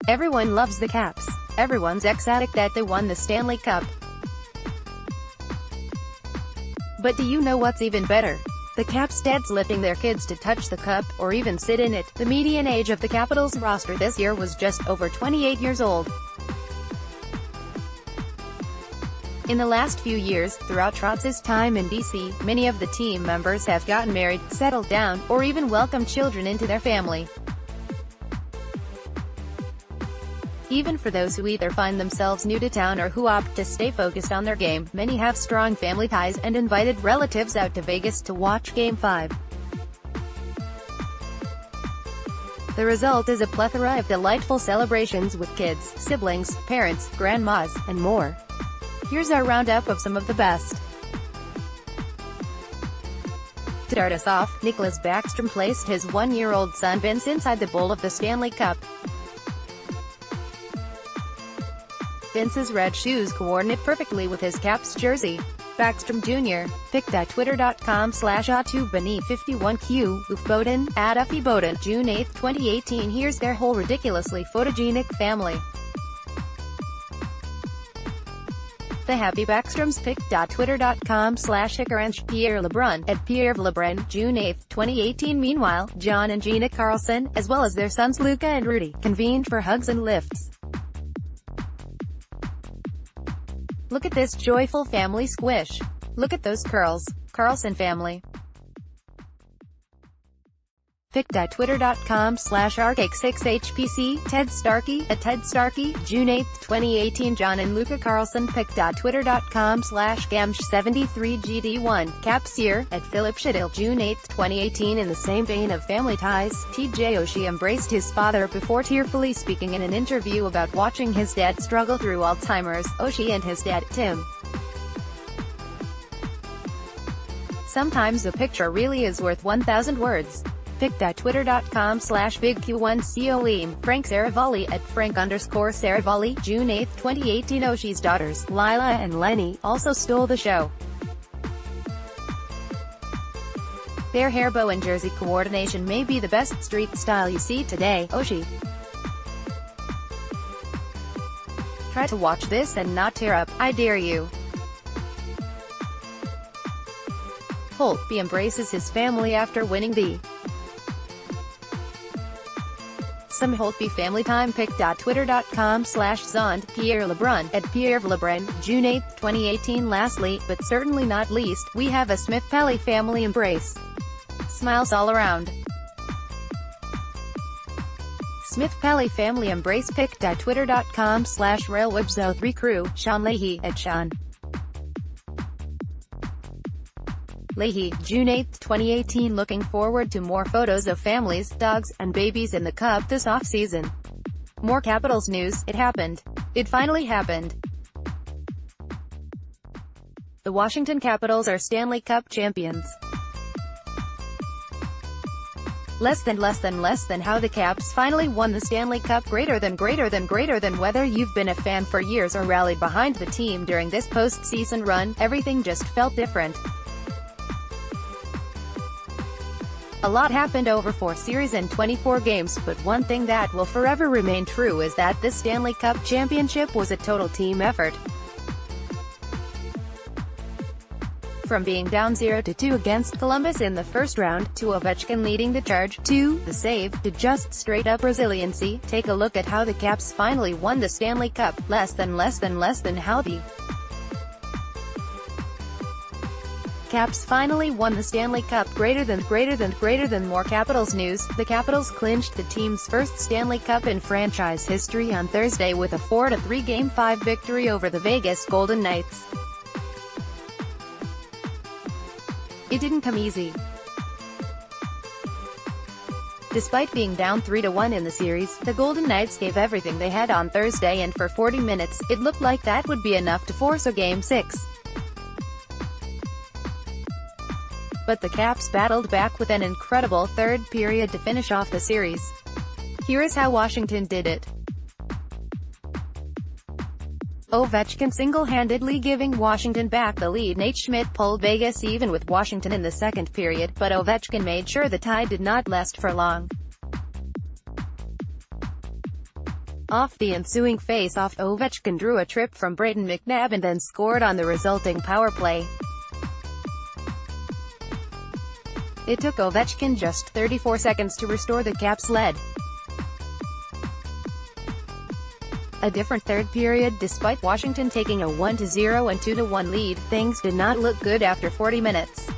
Everyone loves the Caps. Everyone's ecstatic that they won the Stanley Cup. But do you know what's even better? The Caps dads lifting their kids to touch the cup, or even sit in it. The median age of the Capitals roster this year was just over 28 years old. In the last few years, throughout Trotz's time in DC, many of the team members have gotten married, settled down, or even welcomed children into their family. Even for those who either find themselves new to town or who opt to stay focused on their game, many have strong family ties and invited relatives out to Vegas to watch Game 5. The result is a plethora of delightful celebrations with kids, siblings, parents, grandmas, and more. Here's our roundup of some of the best. To start us off, Nicklas Backstrom placed his 1-year-old son Vince inside the bowl of the Stanley Cup. Vince's red shoes coordinate perfectly with his Caps jersey. Backstrom Jr. picked at twitter.com/AutoBunny51Q, Ufboden, at Uffyboden, June 8, 2018. Here's their whole ridiculously photogenic family. The happy Backstroms picked at twitter.com/Hickorange, Pierre LeBrun, at Pierre LeBrun, June 8, 2018. Meanwhile, John and Gina Carlson, as well as their sons Luca and Rudy, convened for hugs and lifts. Look at this joyful family squish. Look at those curls. Carlson family. Picked at twitter.com/Arcake6HPC, Ted Starkey, at Ted Starkey, June 8, 2018. John and Luca Carlson picked at twitter.com/Gamsh73GD1, Caps year, at Philip Schittl, June 8, 2018. In the same vein of family ties, TJ Oshie embraced his father before tearfully speaking in an interview about watching his dad struggle through Alzheimer's. Oshie and his dad, Tim. Sometimes a picture really is worth 1,000 words. Picked at twitter.com/BigQ1COEM, Frank Saravalli, at Frank_Saravalli, June 8, 2018. Oshie's daughters, Lila and Lenny, also stole the show. Their hair bow and jersey coordination may be the best street style you see today. Oshie. Try to watch this and not tear up, I dare you. Holtby embraces his family after winning the Some Holtby family time. Picked at twitter.com/Zond, Pierre LeBrun, at Pierre LeBrun, June 8, 2018. Lastly, but certainly not least, we have a Smith-Pelly family embrace. Smiles all around. Smith-Pelly family embrace. Picked at twitter.com/RailWebZo3 Crew, Sean Leahy, at Sean Leahy, June 8, 2018. Looking forward to more photos of families, dogs, and babies in the Cup this off-season. More Capitals news. It happened. It finally happened. The Washington Capitals are Stanley Cup champions. Less than how the Caps finally won the Stanley Cup. Greater than whether you've been a fan for years or rallied behind the team during this postseason run, everything just felt different. A lot happened over 4 series and 24 games, but one thing that will forever remain true is that this Stanley Cup championship was a total team effort. From being down 0-2 against Columbus in the first round, to Ovechkin leading the charge, to the save, to just straight-up resiliency, take a look at how the Caps finally won the Stanley Cup. Less than how the Caps finally won the Stanley Cup. Greater than more Capitals news. The Capitals clinched the team's first Stanley Cup in franchise history on Thursday with a 4-3 Game 5 victory over the Vegas Golden Knights. It didn't come easy. Despite being down 3-1 in the series, the Golden Knights gave everything they had on Thursday, and for 40 minutes, it looked like that would be enough to force a Game 6. But the Caps battled back with an incredible third period to finish off the series. Here is how Washington did it. Ovechkin single-handedly giving Washington back the lead. Nate Schmidt pulled Vegas even with Washington in the second period, but Ovechkin made sure the tie did not last for long. Off the ensuing face-off, Ovechkin drew a trip from Brayden McNabb and then scored on the resulting power play. It took Ovechkin just 34 seconds to restore the Caps' lead. A different third period. Despite Washington taking a 1-0 and 2-1 lead, things did not look good after 40 minutes.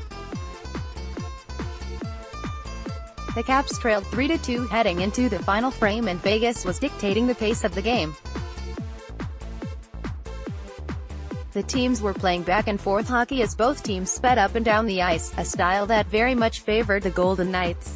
The Caps trailed 3-2 heading into the final frame, and Vegas was dictating the pace of the game. The teams were playing back-and-forth hockey as both teams sped up and down the ice, a style that very much favored the Golden Knights.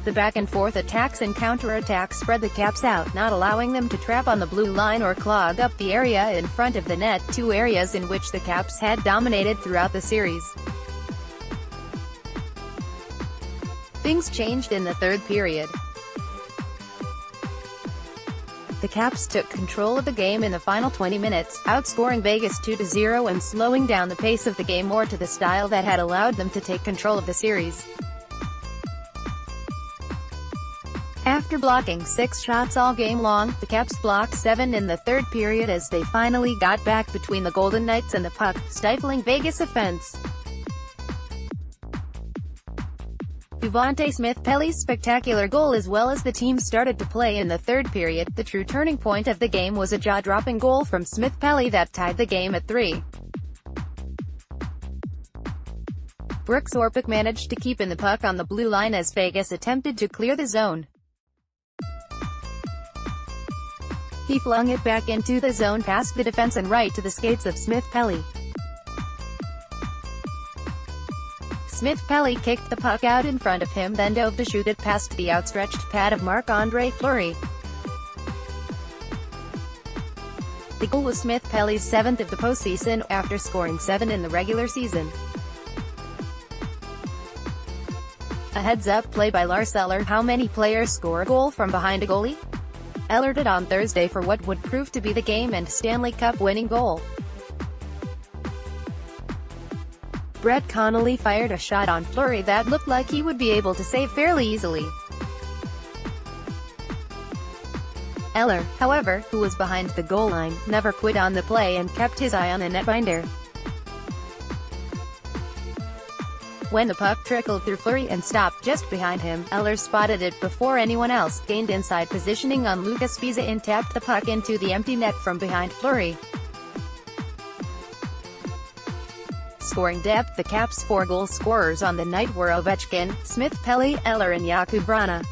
The back-and-forth attacks and counter-attacks spread the Caps out, not allowing them to trap on the blue line or clog up the area in front of the net, two areas in which the Caps had dominated throughout the series. Things changed in the third period. The Caps took control of the game in the final 20 minutes, outscoring Vegas 2-0 and slowing down the pace of the game more to the style that had allowed them to take control of the series. After blocking 6 shots all game long, the Caps blocked 7 in the third period as they finally got back between the Golden Knights and the puck, stifling Vegas' offense. Devontae Smith-Pelly's spectacular goal, as well as the team started to play in the third period. The true turning point of the game was a jaw-dropping goal from Smith-Pelly that tied the game at 3. Brooks Orpik managed to keep in the puck on the blue line as Vegas attempted to clear the zone. He flung it back into the zone past the defense and right to the skates of Smith-Pelly. Smith-Pelly kicked the puck out in front of him, then dove to shoot it past the outstretched pad of Marc-Andre Fleury. The goal was Smith-Pelly's 7th of the postseason, after scoring 7 in the regular season. A heads-up play by Lars Eller. How many players score a goal from behind a goalie? Eller did on Thursday for what would prove to be the game and Stanley Cup winning goal. Brett Connolly fired a shot on Fleury that looked like he would be able to save fairly easily. Eller, however, who was behind the goal line, never quit on the play and kept his eye on the netminder. When the puck trickled through Fleury and stopped just behind him, Eller spotted it before anyone else, gained inside positioning on Lucas Fiza and tapped the puck into the empty net from behind Fleury. Scoring depth. The Caps' 4 goal scorers on the night were Ovechkin, Smith-Pelly, Eller and Jakub Vrana.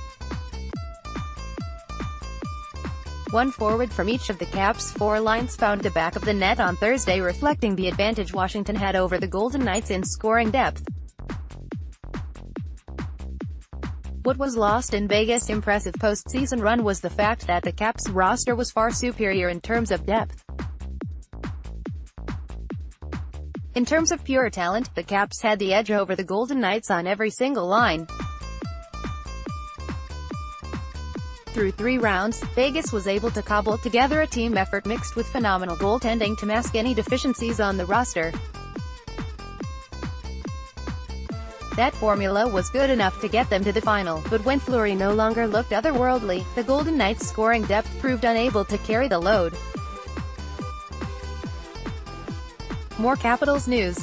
One forward from each of the Caps' 4 lines found the back of the net on Thursday, reflecting the advantage Washington had over the Golden Knights in scoring depth. What was lost in Vegas' impressive postseason run was the fact that the Caps' roster was far superior in terms of depth. In terms of pure talent, the Caps had the edge over the Golden Knights on every single line. Through 3 rounds, Vegas was able to cobble together a team effort mixed with phenomenal goaltending to mask any deficiencies on the roster. That formula was good enough to get them to the final, but when Fleury no longer looked otherworldly, the Golden Knights' scoring depth proved unable to carry the load. More Capitals news.